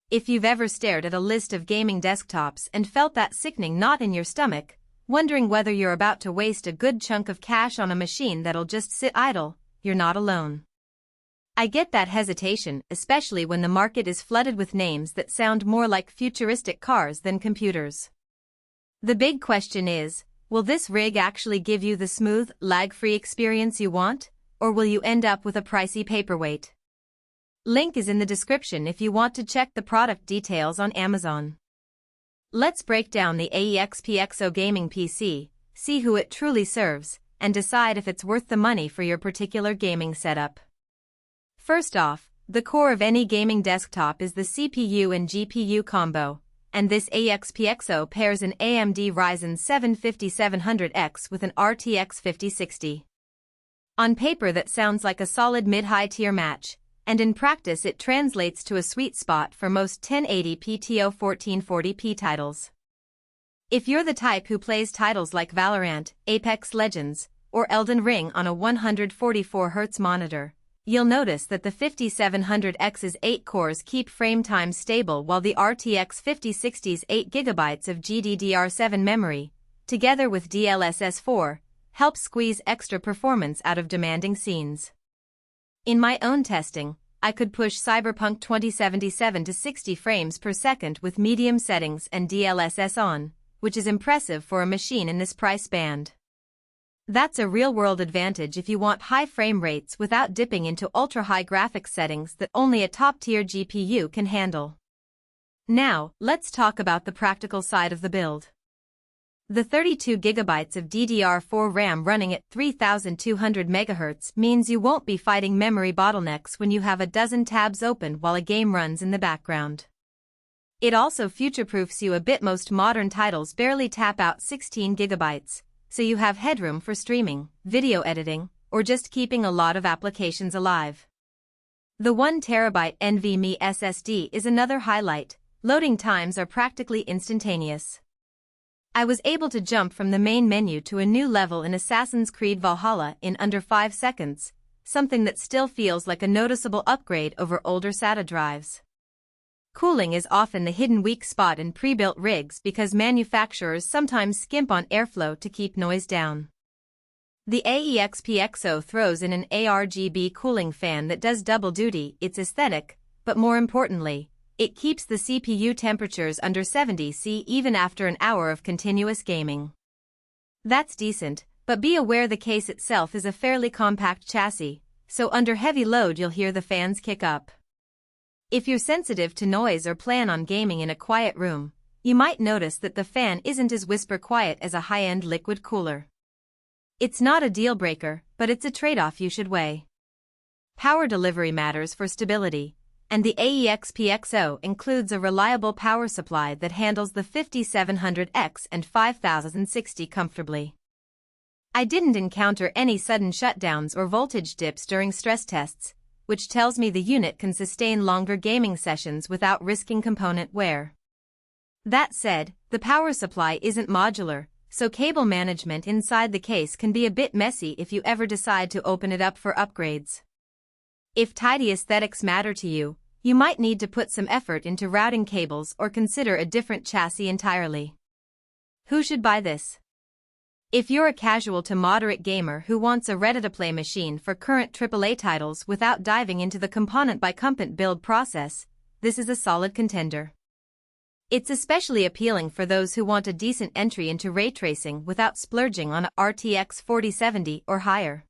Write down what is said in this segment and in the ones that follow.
If you've ever stared at a list of gaming desktops and felt that sickening knot in your stomach, wondering whether you're about to waste a good chunk of cash on a machine that'll just sit idle, you're not alone. I get that hesitation, especially when the market is flooded with names that sound more like futuristic cars than computers. The big question is, will this rig actually give you the smooth, lag-free experience you want, or will you end up with a pricey paperweight? Link is in the description if you want to check the product details on Amazon. Let's break down the AEXPXO gaming PC, see who it truly serves, and decide if it's worth the money for your particular gaming setup. First off, the core of any gaming desktop is the CPU and GPU combo, and this AEXPXO pairs an AMD Ryzen 7 5700X with an RTX 5060. On paper that sounds like a solid mid-high tier match, and in practice it translates to a sweet spot for most 1080p to 1440p titles. If you're the type who plays titles like Valorant, Apex Legends, or Elden Ring on a 144Hz monitor, you'll notice that the 5700X's 8 cores keep frame time stable while the RTX 5060's 8GB of GDDR7 memory, together with DLSS 4, help squeeze extra performance out of demanding scenes. In my own testing, I could push Cyberpunk 2077 to 60 frames per second with medium settings and DLSS on, which is impressive for a machine in this price band. That's a real-world advantage if you want high frame rates without dipping into ultra-high graphics settings that only a top-tier GPU can handle. Now, let's talk about the practical side of the build. The 32GB of DDR4 RAM running at 3200 MHz means you won't be fighting memory bottlenecks when you have a dozen tabs open while a game runs in the background. It also future-proofs you a bit. Most modern titles barely tap out 16GB, so you have headroom for streaming, video editing, or just keeping a lot of applications alive. The 1TB NVMe SSD is another highlight. Loading times are practically instantaneous. I was able to jump from the main menu to a new level in Assassin's Creed Valhalla in under 5 seconds, something that still feels like a noticeable upgrade over older SATA drives. Cooling is often the hidden weak spot in pre-built rigs because manufacturers sometimes skimp on airflow to keep noise down. The AEXPXO throws in an ARGB cooling fan that does double duty. It's aesthetic, but more importantly, it keeps the CPU temperatures under 70°C even after an hour of continuous gaming. That's decent, but be aware the case itself is a fairly compact chassis, so under heavy load you'll hear the fans kick up. If you're sensitive to noise or plan on gaming in a quiet room, you might notice that the fan isn't as whisper quiet as a high-end liquid cooler. It's not a deal-breaker, but it's a trade-off you should weigh. Power delivery matters for stability, and the AEXPXO includes a reliable power supply that handles the 5700X and 5060 comfortably. I didn't encounter any sudden shutdowns or voltage dips during stress tests, which tells me the unit can sustain longer gaming sessions without risking component wear. That said, the power supply isn't modular, so cable management inside the case can be a bit messy if you ever decide to open it up for upgrades. If tidy aesthetics matter to you, you might need to put some effort into routing cables or consider a different chassis entirely. Who should buy this? If you're a casual to moderate gamer who wants a ready-to-play machine for current AAA titles without diving into the component-by-component build process, this is a solid contender. It's especially appealing for those who want a decent entry into ray tracing without splurging on a RTX 4070 or higher.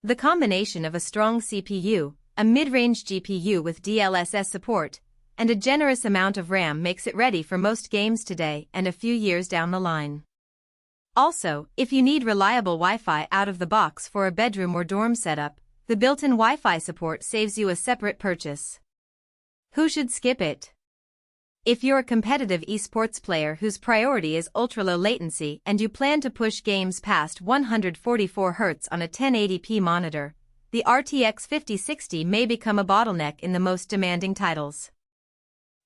The combination of a strong CPU, a mid-range GPU with DLSS support, and a generous amount of RAM makes it ready for most games today and a few years down the line. Also, if you need reliable Wi-Fi out of the box for a bedroom or dorm setup, the built-in Wi-Fi support saves you a separate purchase. Who should skip it? If you're a competitive esports player whose priority is ultra-low latency and you plan to push games past 144Hz on a 1080p monitor, the RTX 5060 may become a bottleneck in the most demanding titles.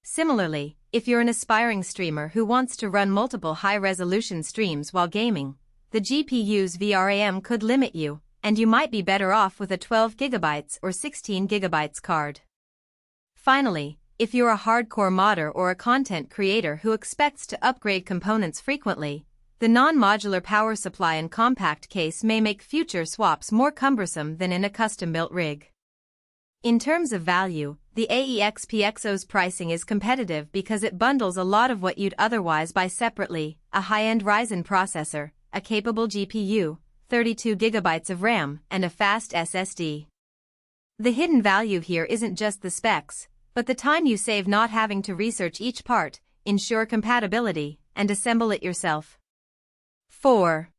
Similarly, if you're an aspiring streamer who wants to run multiple high-resolution streams while gaming, the GPU's VRAM could limit you, and you might be better off with a 12GB or 16GB card. Finally, If you're a hardcore modder or a content creator who expects to upgrade components frequently, the non-modular power supply and compact case may make future swaps more cumbersome than in a custom-built rig. In terms of value, the AEXPXO's pricing is competitive because it bundles a lot of what you'd otherwise buy separately: a high-end Ryzen processor, a capable GPU, 32 GB of RAM, and a fast SSD. The hidden value here isn't just the specs, but the time you save not having to research each part, ensure compatibility, and assemble it yourself. 4.